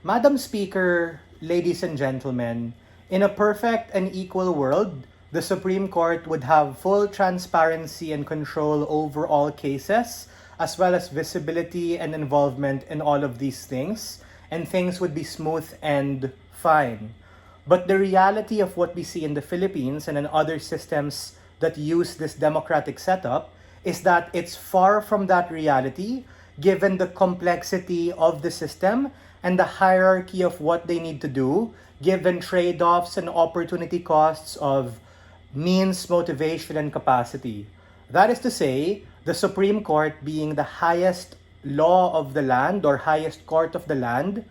Madam Speaker, ladies and gentlemen, in a perfect and equal world, the Supreme Court would have full transparency and control over all cases, as well as visibility and involvement in all of these things, and things would be smooth and fine. But the reality of what we see in the Philippines and in other systems that use this democratic setup is that it's far from that reality given the complexity of the system and the hierarchy of what they need to do, given trade offs and opportunity costs of means, motivation, and capacity. That is to say, the Supreme Court, being the highest law of the land or highest court of the land,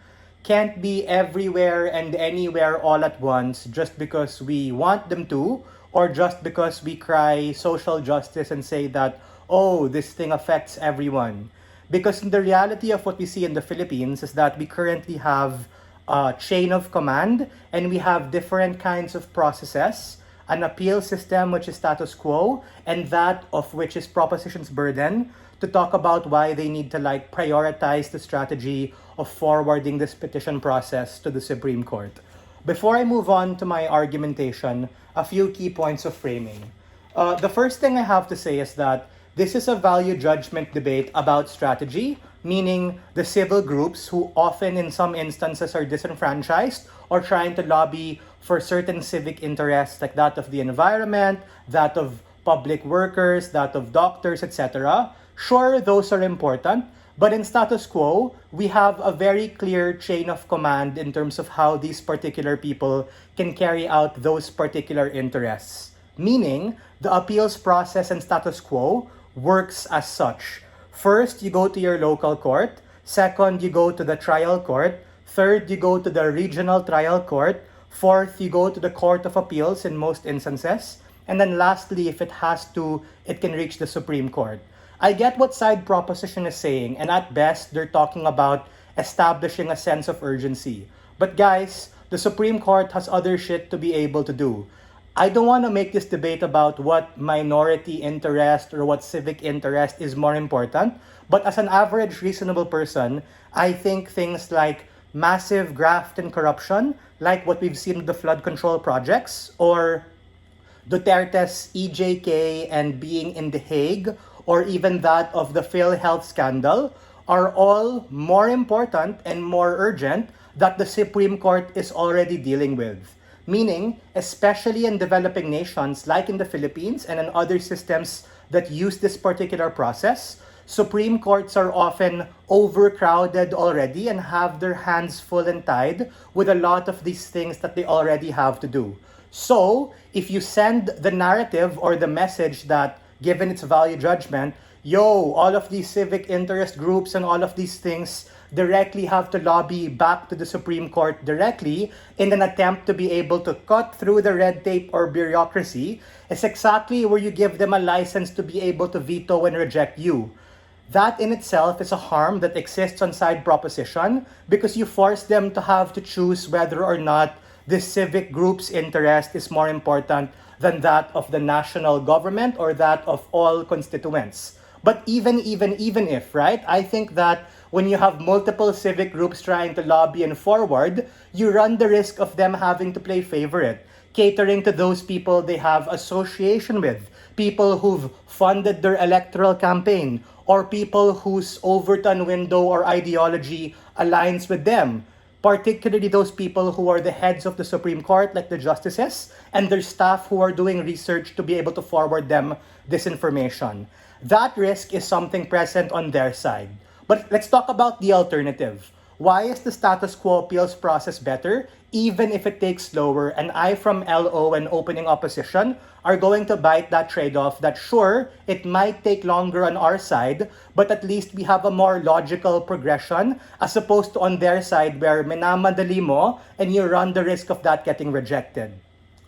can't be everywhere and anywhere all at once just because we want them to, or just because we cry social justice and say that, oh, this thing affects everyone. Because the reality of what we see in the Philippines is that we currently have a chain of command and we have different kinds of processes, an appeal system which is status quo, and that of which is proposition's burden, to talk about why they need to prioritize the strategy of forwarding this petition process to the Supreme Court. Before I move on to my argumentation, a few key points of framing. The first thing I have to say is that this is a value judgment debate about strategy, meaning the civil groups who often in some instances are disenfranchised or trying to lobby for certain civic interests like that of the environment, that of public workers, that of doctors, etc. Sure, those are important, but in status quo, we have a very clear chain of command in terms of how these particular people can carry out those particular interests. Meaning, the appeals process in status quo works as such. First, you go to your local court. Second, you go to the trial court. Third, you go to the regional trial court. Fourth, you go to the Court of Appeals in most instances. And then lastly, if it has to, it can reach the Supreme Court. I get what side proposition is saying, and at best, they're talking about establishing a sense of urgency. But guys, the Supreme Court has other shit to be able to do. I don't want to make this debate about what minority interest or what civic interest is more important, but as an average reasonable person, I think things like massive graft and corruption, like what we've seen with the flood control projects, or Duterte's EJK and being in The Hague, or even that of the PhilHealth scandal, are all more important and more urgent that the Supreme Court is already dealing with. Meaning, especially in developing nations like in the Philippines and in other systems that use this particular process, Supreme Courts are often overcrowded already and have their hands full and tied with a lot of these things that they already have to do. So, if you send the narrative or the message that, given its value judgment, yo, all of these civic interest groups and all of these things directly have to lobby back to the Supreme Court directly in an attempt to be able to cut through the red tape or bureaucracy, is exactly where you give them a license to be able to veto and reject you. That in itself is a harm that exists on side proposition because you force them to have to choose whether or not this civic group's interest is more important than that of the national government or that of all constituents. But even if, right, I think that when you have multiple civic groups trying to lobby and forward, you run the risk of them having to play favorite, catering to those people they have association with, people who've funded their electoral campaign, or people whose Overton window or ideology aligns with them. Particularly those people who are the heads of the Supreme Court, like the justices, and their staff who are doing research to be able to forward them this information. That risk is something present on their side. But let's talk about the alternative. Why is the status quo appeals process better, even if it takes longer? And I from LO and opening opposition are going to bite that trade-off that sure, it might take longer on our side, but at least we have a more logical progression as opposed to on their side where minamadali mo and you run the risk of that getting rejected.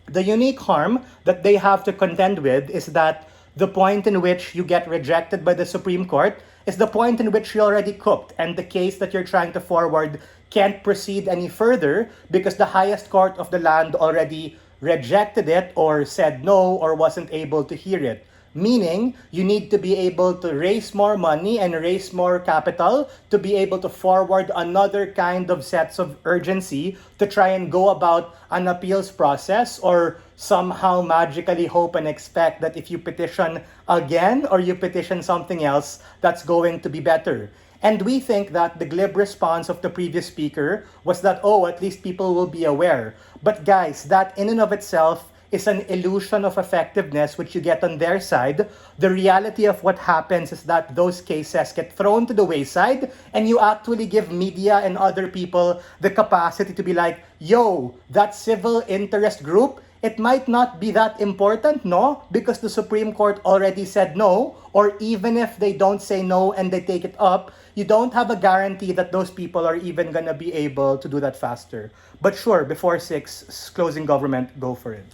The unique harm that they have to contend with is that the point in which you get rejected by the Supreme Court is the point in which you're already cooked and the case that you're trying to forward can't proceed any further because the highest court of the land already rejected it or said no or wasn't able to hear it. Meaning, you need to be able to raise more money and raise more capital to be able to forward another kind of sets of urgency to try and go about an appeals process, or somehow magically hope and expect that if you petition again or you petition something else, that's going to be better. And we think that the glib response of the previous speaker was that, oh, at least people will be aware. But guys, that in and of itself is an illusion of effectiveness which you get on their side. The reality of what happens is that those cases get thrown to the wayside, and you actually give media and other people the capacity to be like, yo, that civil interest group, it might not be that important, no? Because the Supreme Court already said no, or even if they don't say no and they take it up, you don't have a guarantee that those people are even gonna be able to do that faster. But sure, before 6, closing government, go for it.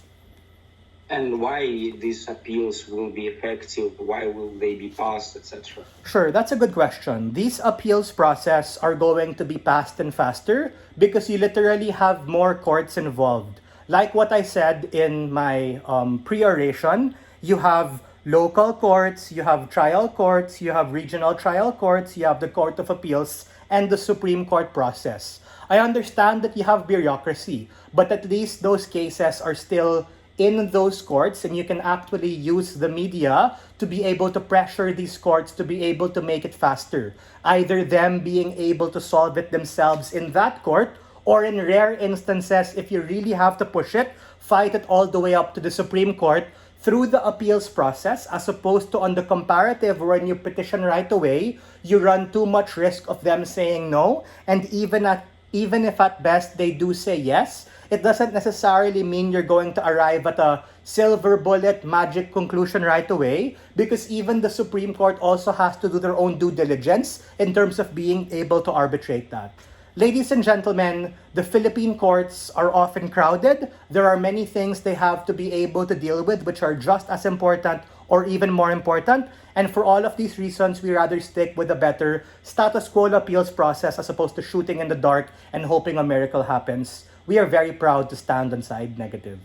And why these appeals will be effective? Why will they be passed, etc.? Sure, that's a good question. These appeals process are going to be passed and faster because you literally have more courts involved. Like what I said in my pre-oration, you have local courts, you have trial courts, you have regional trial courts, you have the Court of Appeals, and the Supreme Court process. I understand that you have bureaucracy, but at least those cases are still in those courts, and you can actually use the media to be able to pressure these courts to be able to make it faster. Either them being able to solve it themselves in that court, or in rare instances, if you really have to push it, fight it all the way up to the Supreme Court through the appeals process, as opposed to on the comparative when you petition right away, you run too much risk of them saying no, and even if at best they do say yes, it doesn't necessarily mean you're going to arrive at a silver bullet magic conclusion right away, because even the Supreme Court also has to do their own due diligence in terms of being able to arbitrate that. Ladies and gentlemen, the Philippine courts are often crowded. There are many things they have to be able to deal with which are just as important or even more important. And for all of these reasons, we rather stick with a better status quo appeals process as opposed to shooting in the dark and hoping a miracle happens. We are very proud to stand on side negative.